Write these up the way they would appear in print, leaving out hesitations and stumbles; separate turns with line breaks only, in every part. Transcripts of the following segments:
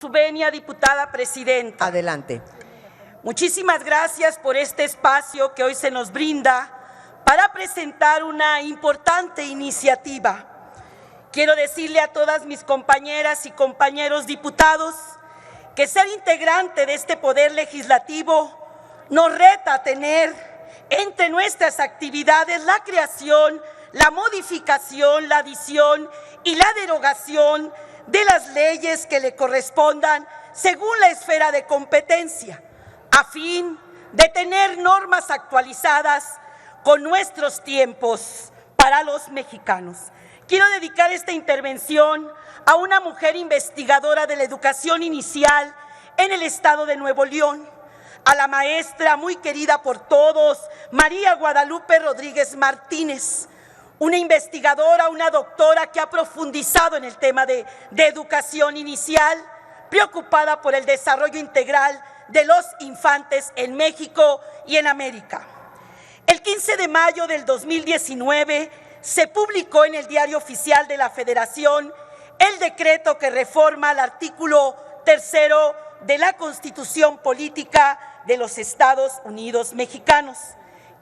Su venia, diputada presidenta.
Adelante.
Muchísimas gracias por este espacio que hoy se nos brinda para presentar una importante iniciativa. Quiero decirle a todas mis compañeras y compañeros diputados que ser integrante de este Poder Legislativo nos reta a tener entre nuestras actividades la creación, la modificación, la adición y la derogación de las leyes que le correspondan según la esfera de competencia, a fin de tener normas actualizadas con nuestros tiempos para los mexicanos. Quiero dedicar esta intervención a una mujer investigadora de la educación inicial en el estado de Nuevo León, a la maestra muy querida por todos, María Guadalupe Rodríguez Martínez, una investigadora, una doctora que ha profundizado en el tema de educación inicial, preocupada por el desarrollo integral de los infantes en México y en América. El 15 de mayo del 2019 se publicó en el Diario Oficial de la Federación el decreto que reforma el artículo 3º de la Constitución Política de los Estados Unidos Mexicanos,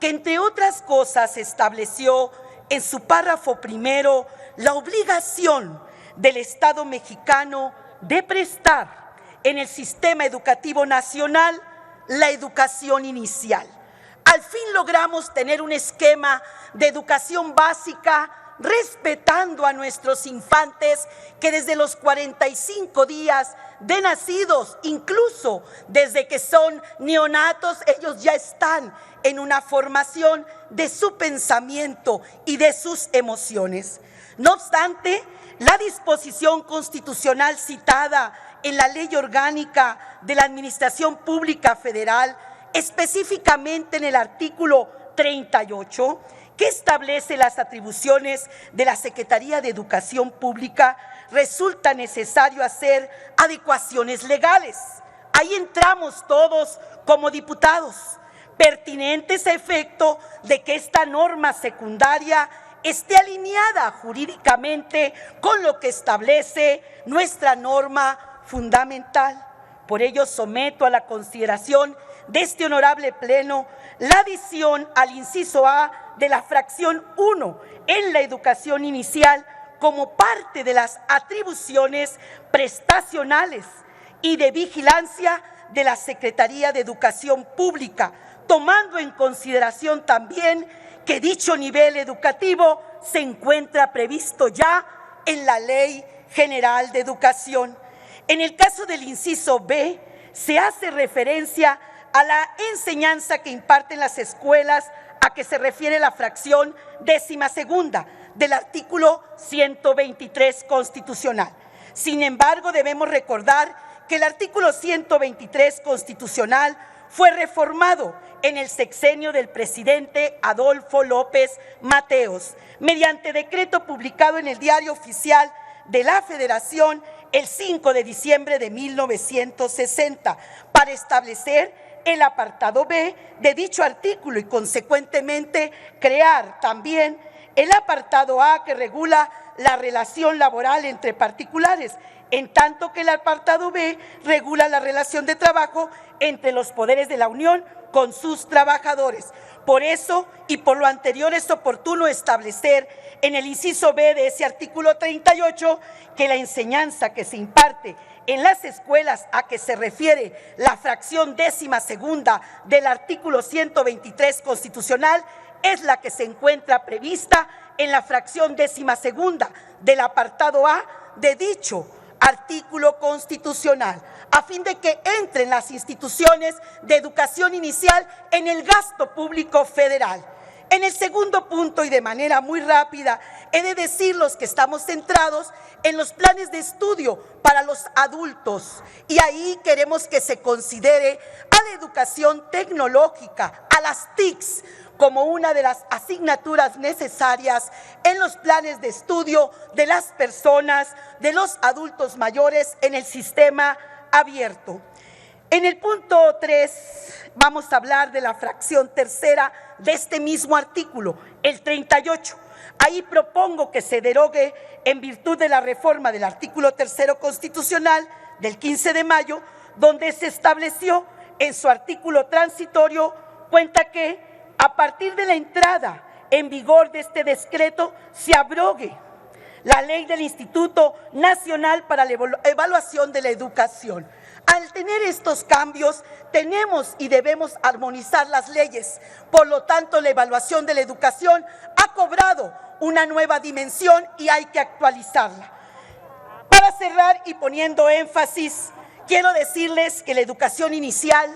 que entre otras cosas estableció en su párrafo primero la obligación del Estado mexicano de prestar en el sistema educativo nacional la educación inicial. Al fin logramos tener un esquema de educación básica respetando a nuestros infantes que desde los 45 días de nacidos, incluso desde que son neonatos, ellos ya están en una formación de su pensamiento y de sus emociones. No obstante, la disposición constitucional citada en la Ley Orgánica de la Administración Pública Federal, específicamente en el artículo 38, que establece las atribuciones de la Secretaría de Educación Pública, resulta necesario hacer adecuaciones legales. Ahí entramos todos como diputados, pertinentes a efecto de que esta norma secundaria esté alineada jurídicamente con lo que establece nuestra norma fundamental. Por ello someto a la consideración de este honorable pleno la adición al inciso A de la fracción 1 en la educación inicial como parte de las atribuciones prestacionales y de vigilancia de la Secretaría de Educación Pública, tomando en consideración también que dicho nivel educativo se encuentra previsto ya en la Ley General de Educación. En el caso del inciso B, se hace referencia a la enseñanza que imparten las escuelas a que se refiere la fracción 12ª del artículo 123 constitucional. Sin embargo, debemos recordar que el artículo 123 constitucional fue reformado en el sexenio del presidente Adolfo López Mateos, mediante decreto publicado en el Diario Oficial de la Federación el 5 de diciembre de 1960, para establecer el apartado B de dicho artículo y consecuentemente crear también el apartado A que regula la relación laboral entre particulares, en tanto que el apartado B regula la relación de trabajo entre los poderes de la Unión con sus trabajadores. Por eso y por lo anterior es oportuno establecer en el inciso B de ese artículo 38 que la enseñanza que se imparte en las escuelas a que se refiere la fracción 12ª del artículo 123 constitucional es la que se encuentra prevista en la fracción 12ª del apartado A de dicho artículo constitucional, a fin de que entren las instituciones de educación inicial en el gasto público federal. En el segundo punto, y de manera muy rápida, he de decirles que estamos centrados en los planes de estudio para los adultos y ahí queremos que se considere a la educación tecnológica, a las TICs, como una de las asignaturas necesarias en los planes de estudio de las personas, de los adultos mayores en el sistema abierto. En el punto 3 vamos a hablar de la fracción 3ª de este mismo artículo, el 38. Ahí propongo que se derogue en virtud de la reforma del artículo 3º constitucional del 15 de mayo, donde se estableció en su artículo transitorio, cuenta que a partir de la entrada en vigor de este decreto se abrogue la ley del Instituto Nacional para la Evaluación de la Educación. Al tener estos cambios, tenemos y debemos armonizar las leyes. Por lo tanto, la evaluación de la educación ha cobrado una nueva dimensión y hay que actualizarla. Para cerrar y poniendo énfasis, quiero decirles que la educación inicial,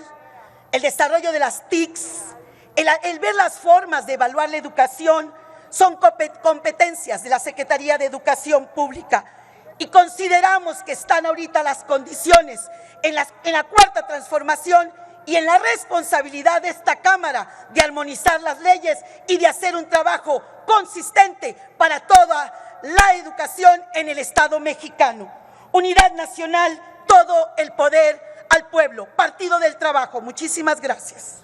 el desarrollo de las TICs, el ver las formas de evaluar la educación son competencias de la Secretaría de Educación Pública y consideramos que están ahorita las condiciones en la cuarta transformación y en la responsabilidad de esta Cámara de armonizar las leyes y de hacer un trabajo consistente para toda la educación en el Estado mexicano. Unidad nacional, todo el poder al pueblo. Partido del Trabajo. Muchísimas gracias.